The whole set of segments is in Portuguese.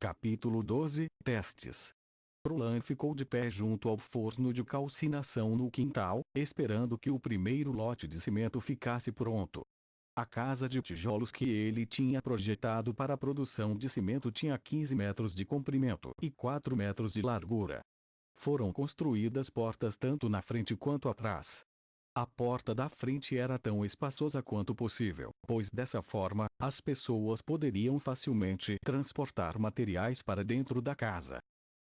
Capítulo 12 Testes. Roland ficou de pé junto ao forno de calcinação no quintal, esperando que o primeiro lote de cimento ficasse pronto. A casa de tijolos que ele tinha projetado para a produção de cimento tinha 15 metros de comprimento e 4 metros de largura. Foram construídas portas tanto na frente quanto atrás. A porta da frente era tão espaçosa quanto possível, pois dessa forma, as pessoas poderiam facilmente transportar materiais para dentro da casa.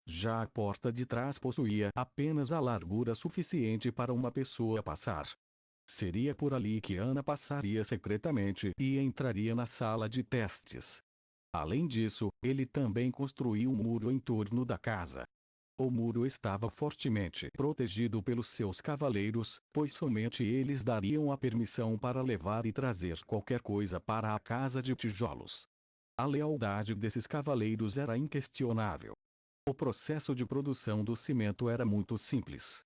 Já a porta de trás possuía apenas a largura suficiente para uma pessoa passar. Seria por ali que Ana passaria secretamente e entraria na sala de testes. Além disso, ele também construiu um muro em torno da casa. O muro estava fortemente protegido pelos seus cavaleiros, pois somente eles dariam a permissão para levar e trazer qualquer coisa para a casa de tijolos. A lealdade desses cavaleiros era inquestionável. O processo de produção do cimento era muito simples.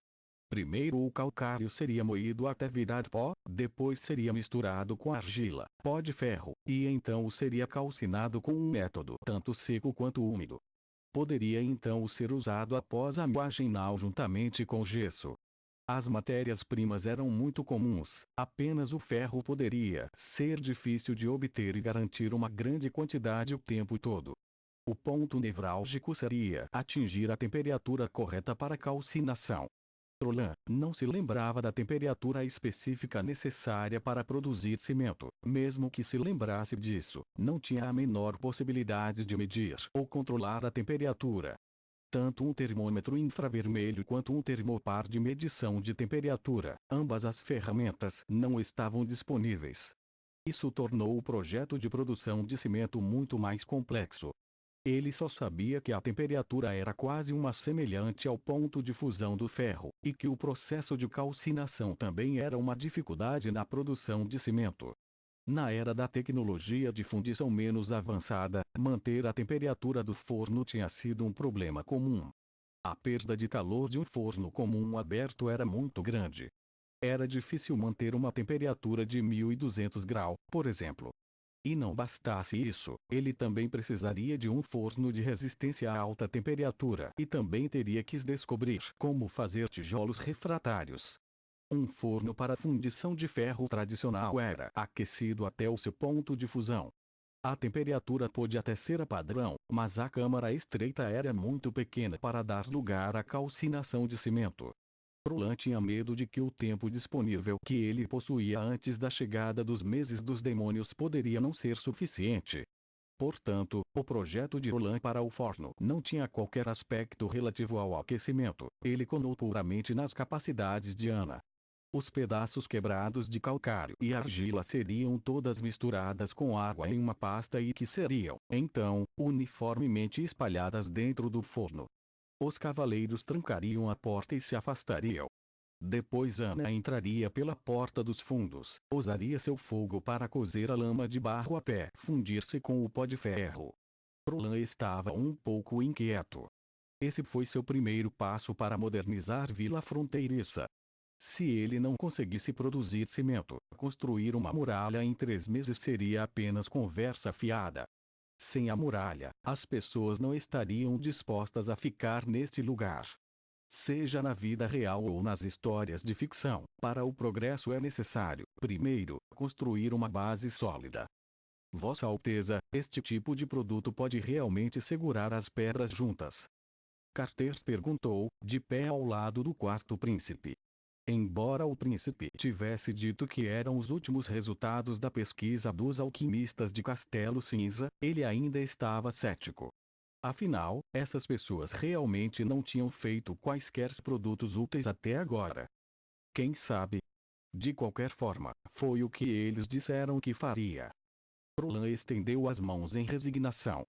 Primeiro o calcário seria moído até virar pó, depois seria misturado com argila, pó de ferro, e então seria calcinado com um método tanto seco quanto úmido. Poderia então ser usado após a moagem juntamente com gesso. As matérias-primas eram muito comuns, apenas o ferro poderia ser difícil de obter e garantir uma grande quantidade o tempo todo. O ponto nevrálgico seria atingir a temperatura correta para calcinação. Roland não se lembrava da temperatura específica necessária para produzir cimento. Mesmo que se lembrasse disso, não tinha a menor possibilidade de medir ou controlar a temperatura. Tanto um termômetro infravermelho quanto um termopar de medição de temperatura, ambas as ferramentas não estavam disponíveis. Isso tornou o projeto de produção de cimento muito mais complexo. Ele só sabia que a temperatura era quase uma semelhante ao ponto de fusão do ferro, e que o processo de calcinação também era uma dificuldade na produção de cimento. Na era da tecnologia de fundição menos avançada, manter a temperatura do forno tinha sido um problema comum. A perda de calor de um forno comum aberto era muito grande. Era difícil manter uma temperatura de 1200 graus, por exemplo. E não bastasse isso, ele também precisaria de um forno de resistência a alta temperatura e também teria que descobrir como fazer tijolos refratários. Um forno para fundição de ferro tradicional era aquecido até o seu ponto de fusão. A temperatura pode até ser a padrão, mas a câmara estreita era muito pequena para dar lugar à calcinação de cimento. Roland tinha medo de que o tempo disponível que ele possuía antes da chegada dos meses dos demônios poderia não ser suficiente. Portanto, o projeto de Roland para o forno não tinha qualquer aspecto relativo ao aquecimento, ele contou puramente nas capacidades de Ana. Os pedaços quebrados de calcário e argila seriam todas misturadas com água em uma pasta e que seriam, então, uniformemente espalhadas dentro do forno. Os cavaleiros trancariam a porta e se afastariam. Depois Ana entraria pela porta dos fundos, usaria seu fogo para cozer a lama de barro até fundir-se com o pó de ferro. Roland estava um pouco inquieto. Esse foi seu primeiro passo para modernizar Vila Fronteiriça. Se ele não conseguisse produzir cimento, construir uma muralha em 3 meses seria apenas conversa fiada. Sem a muralha, as pessoas não estariam dispostas a ficar neste lugar. Seja na vida real ou nas histórias de ficção, para o progresso é necessário, primeiro, construir uma base sólida. Vossa Alteza, este tipo de produto pode realmente segurar as pedras juntas? Carter perguntou, de pé ao lado do quarto príncipe. Embora o príncipe tivesse dito que eram os últimos resultados da pesquisa dos alquimistas de Castelo Cinza, ele ainda estava cético. Afinal, essas pessoas realmente não tinham feito quaisquer produtos úteis até agora. Quem sabe? De qualquer forma, foi o que eles disseram que faria. Roland estendeu as mãos em resignação.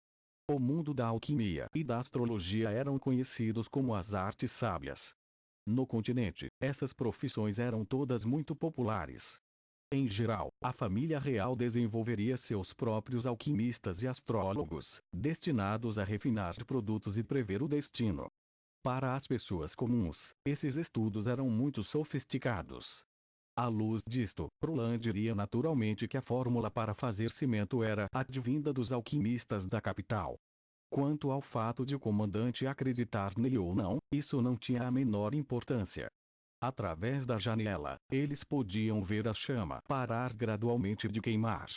O mundo da alquimia e da astrologia eram conhecidos como as artes sábias. No continente, essas profissões eram todas muito populares. Em geral, a família real desenvolveria seus próprios alquimistas e astrólogos, destinados a refinar produtos e prever o destino. Para as pessoas comuns, esses estudos eram muito sofisticados. À luz disto, Roland diria naturalmente que a fórmula para fazer cimento era advinda dos alquimistas da capital. Quanto ao fato de o comandante acreditar nele ou não, isso não tinha a menor importância. Através da janela, eles podiam ver a chama parar gradualmente de queimar.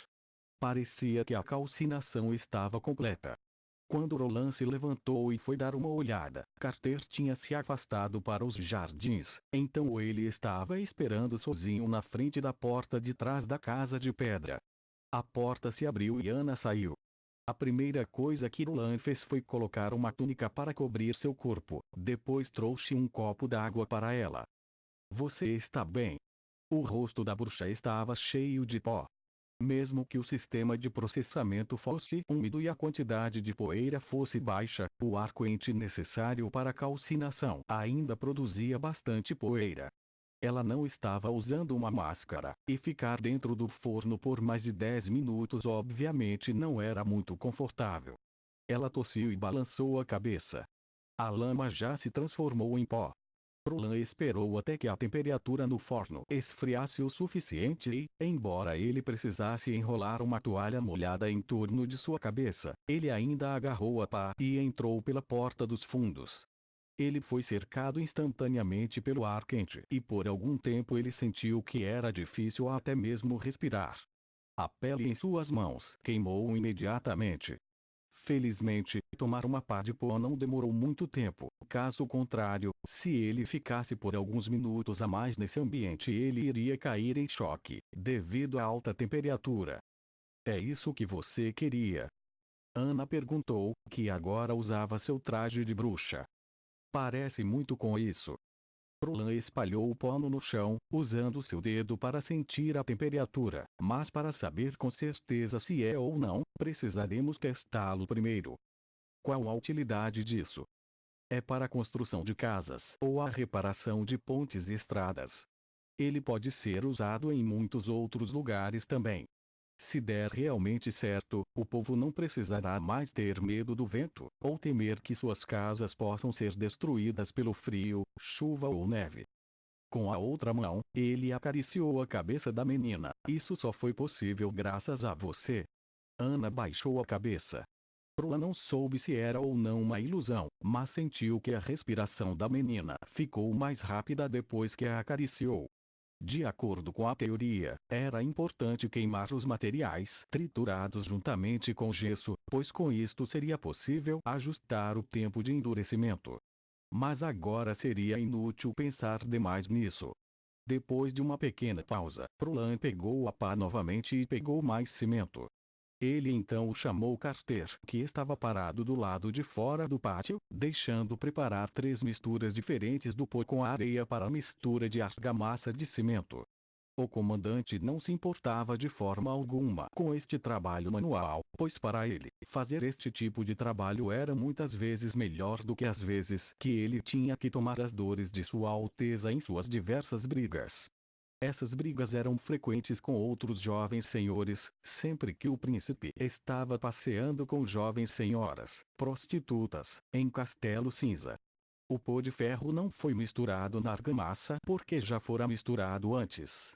Parecia que a calcinação estava completa. Quando Roland se levantou e foi dar uma olhada, Carter tinha se afastado para os jardins, então ele estava esperando sozinho na frente da porta de trás da casa de pedra. A porta se abriu e Ana saiu. A primeira coisa que Roland fez foi colocar uma túnica para cobrir seu corpo, depois trouxe um copo d'água para ela. Você está bem? O rosto da bruxa estava cheio de pó. Mesmo que o sistema de processamento fosse úmido e a quantidade de poeira fosse baixa, o ar quente necessário para a calcinação ainda produzia bastante poeira. Ela não estava usando uma máscara, e ficar dentro do forno por mais de 10 minutos obviamente não era muito confortável. Ela tossiu e balançou a cabeça. A lama já se transformou em pó. Roland esperou até que a temperatura no forno esfriasse o suficiente e, embora ele precisasse enrolar uma toalha molhada em torno de sua cabeça, ele ainda agarrou a pá e entrou pela porta dos fundos. Ele foi cercado instantaneamente pelo ar quente e por algum tempo ele sentiu que era difícil até mesmo respirar. A pele em suas mãos queimou imediatamente. Felizmente, tomar uma pá de pó não demorou muito tempo, caso contrário, se ele ficasse por alguns minutos a mais nesse ambiente ele iria cair em choque, devido à alta temperatura. É isso que você queria? Ana perguntou, que agora usava seu traje de bruxa. Parece muito com isso. Roland espalhou o pó no chão, usando seu dedo para sentir a temperatura, mas para saber com certeza se é ou não, precisaremos testá-lo primeiro. Qual a utilidade disso? É para a construção de casas ou a reparação de pontes e estradas. Ele pode ser usado em muitos outros lugares também. Se der realmente certo, o povo não precisará mais ter medo do vento, ou temer que suas casas possam ser destruídas pelo frio, chuva ou neve. Com a outra mão, ele acariciou a cabeça da menina. Isso só foi possível graças a você. Ana baixou a cabeça. Roland não soube se era ou não uma ilusão, mas sentiu que a respiração da menina ficou mais rápida depois que a acariciou. De acordo com a teoria, era importante queimar os materiais triturados juntamente com gesso, pois com isto seria possível ajustar o tempo de endurecimento. Mas agora seria inútil pensar demais nisso. Depois de uma pequena pausa, Roland pegou a pá novamente e pegou mais cimento. Ele então chamou Carter, que estava parado do lado de fora do pátio, deixando preparar 3 misturas diferentes do pó com a areia para a mistura de argamassa de cimento. O comandante não se importava de forma alguma com este trabalho manual, pois para ele, fazer este tipo de trabalho era muitas vezes melhor do que as vezes que ele tinha que tomar as dores de Sua Alteza em suas diversas brigas. Essas brigas eram frequentes com outros jovens senhores, sempre que o príncipe estava passeando com jovens senhoras, prostitutas, em Castelo Cinza. O pó de ferro não foi misturado na argamassa porque já fora misturado antes.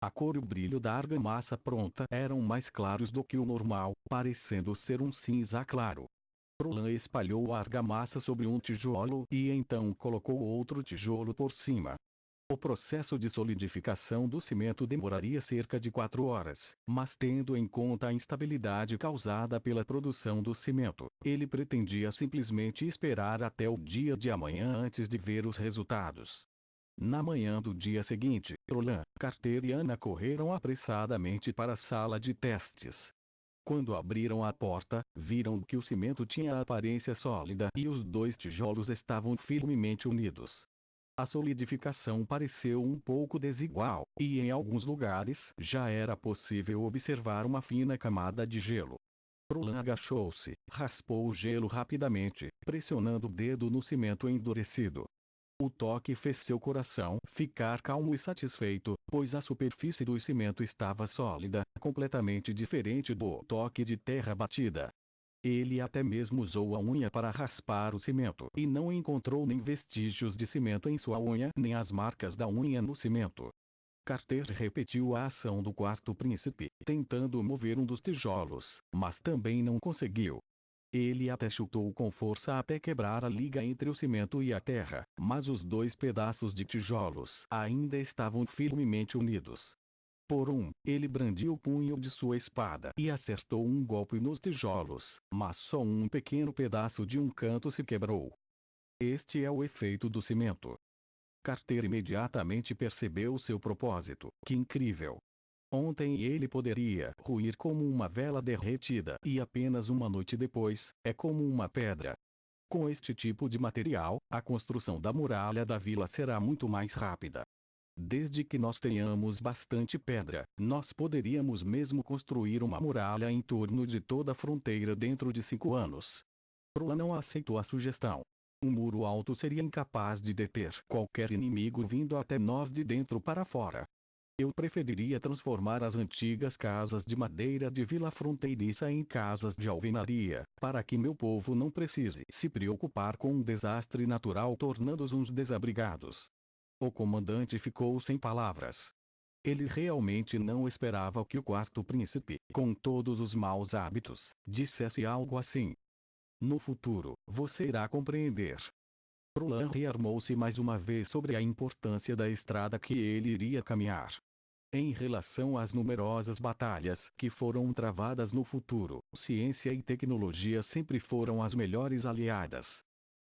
A cor e o brilho da argamassa pronta eram mais claros do que o normal, parecendo ser um cinza claro. Roland espalhou a argamassa sobre um tijolo e então colocou outro tijolo por cima. O processo de solidificação do cimento demoraria cerca de 4 horas, mas tendo em conta a instabilidade causada pela produção do cimento, ele pretendia simplesmente esperar até o dia de amanhã antes de ver os resultados. Na manhã do dia seguinte, Roland, Carter e Ana correram apressadamente para a sala de testes. Quando abriram a porta, viram que o cimento tinha a aparência sólida e os 2 tijolos estavam firmemente unidos. A solidificação pareceu um pouco desigual, e em alguns lugares já era possível observar uma fina camada de gelo. Roland agachou-se, raspou o gelo rapidamente, pressionando o dedo no cimento endurecido. O toque fez seu coração ficar calmo e satisfeito, pois a superfície do cimento estava sólida, completamente diferente do toque de terra batida. Ele até mesmo usou a unha para raspar o cimento e não encontrou nem vestígios de cimento em sua unha nem as marcas da unha no cimento. Carter repetiu a ação do quarto príncipe, tentando mover um dos tijolos, mas também não conseguiu. Ele até chutou com força até quebrar a liga entre o cimento e a terra, mas os dois pedaços de tijolos ainda estavam firmemente unidos. Por um, ele brandiu o punho de sua espada e acertou um golpe nos tijolos, mas só um pequeno pedaço de um canto se quebrou. Este é o efeito do cimento. Carter imediatamente percebeu seu propósito. Que incrível! Ontem ele poderia ruir como uma vela derretida e apenas uma noite depois, é como uma pedra. Com este tipo de material, a construção da muralha da vila será muito mais rápida. Desde que nós tenhamos bastante pedra, nós poderíamos mesmo construir uma muralha em torno de toda a fronteira dentro de 5 anos. Proa não aceitou a sugestão. Um muro alto seria incapaz de deter qualquer inimigo vindo até nós de dentro para fora. Eu preferiria transformar as antigas casas de madeira de vila fronteiriça em casas de alvenaria, para que meu povo não precise se preocupar com um desastre natural tornando-os uns desabrigados. O comandante ficou sem palavras. Ele realmente não esperava que o quarto príncipe, com todos os maus hábitos, dissesse algo assim. No futuro, você irá compreender. Roland rearmou-se mais uma vez sobre a importância da estrada que ele iria caminhar. Em relação às numerosas batalhas que foram travadas no futuro, ciência e tecnologia sempre foram as melhores aliadas.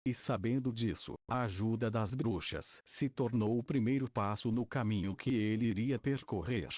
E sabendo disso, a ajuda das bruxas se tornou o primeiro passo no caminho que ele iria percorrer.